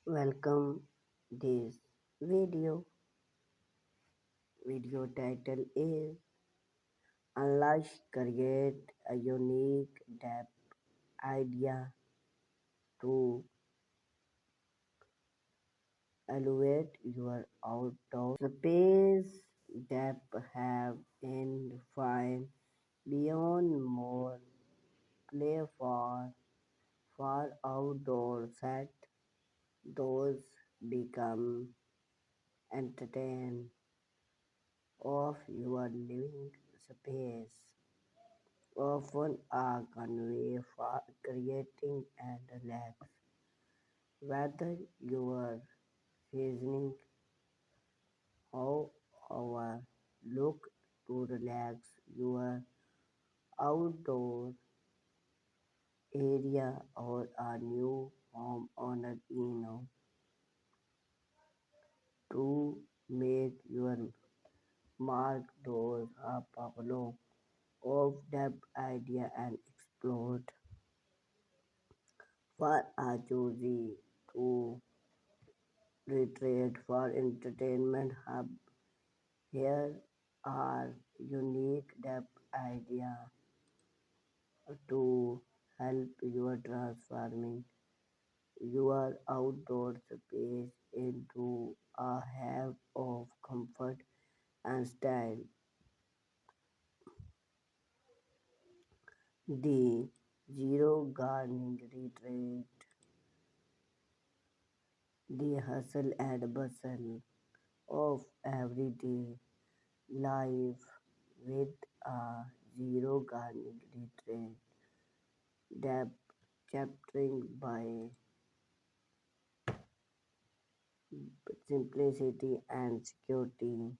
Welcome. This video video title is Unleash Create a Unique Depth Idea to Elevate Your Outdoor Space. Depth have and find beyond more play for outdoor set. Those become entertain of your living space. Often a convey for creating and relax. Whether you are seasoning how our look to relax your outdoor area or a new homeowner to make your mark those a popular of depth idea and explored for a choosy to retreat for entertainment hub. Here are unique depth idea to help you transforming your outdoor space into a hub of comfort and style. The zero gardening retreat, the hustle and bustle of everyday life with a zero gardening retreat depth chaptering by simplicity and security.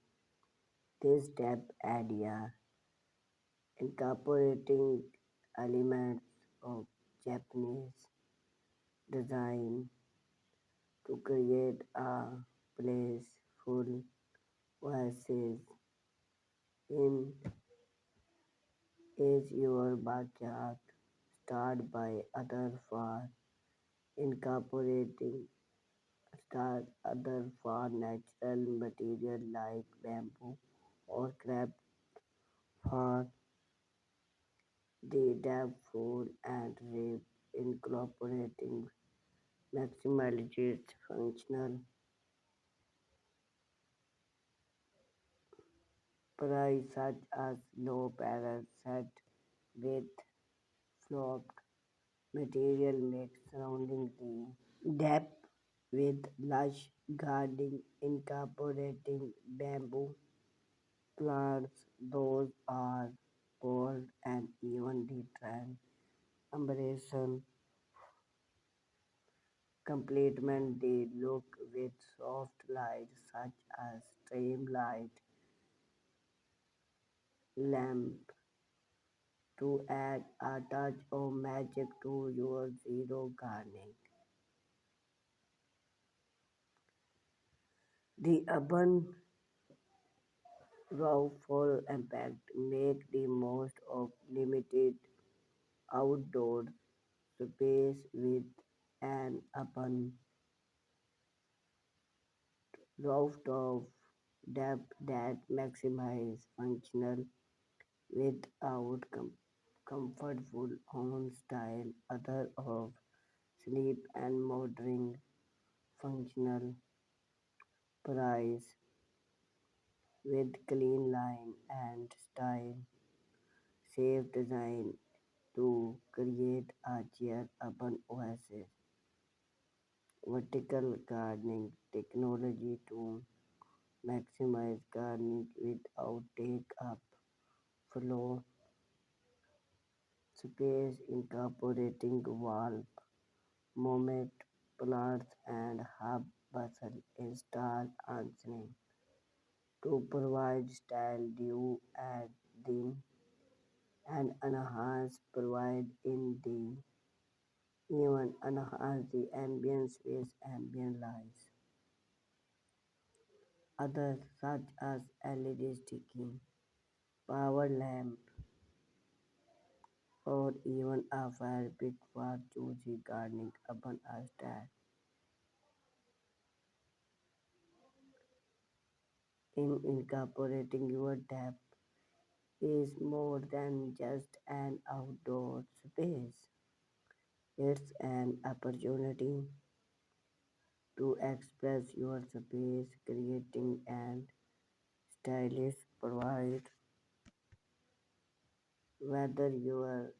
This depth idea incorporating elements of Japanese design to create a place full oasis in is your backyard. Start by other for incorporating start other for natural material like bamboo or craft for the depth food and rib incorporating maximalizes functional price such as low barrel set with flopped material mix surrounding the depth with lush gardening incorporating bamboo plants. Those are bold and evenly trend combination complement the look with soft light such as streamlight lamp to add a touch of magic to your zero gardening. The urban raw full impact make the most of limited outdoor space with an urban rooftop depth that maximize functional without comfortable home style other of sleep and modern functional price with clean line and style safe design to create a chair urban oasis vertical gardening technology to maximize gardening without take up floor space incorporating wall moment plants and hub bustle install answering to provide style due at the and enhance provide in the even enhance the ambient space ambient lights. Others such as LED sticking, power lamp, or even a fire pit for choosy gardening urban style. in incorporating your depth is more than just an outdoor space. It's an opportunity to express your space, creating and stylish provide whether you are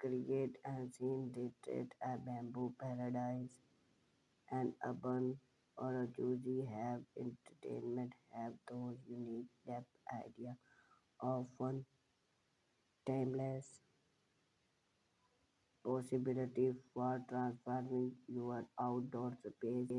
create and scene retreat, a bamboo paradise, an urban or a juicy have entertainment have those unique depth idea of one timeless possibility for transforming your outdoor space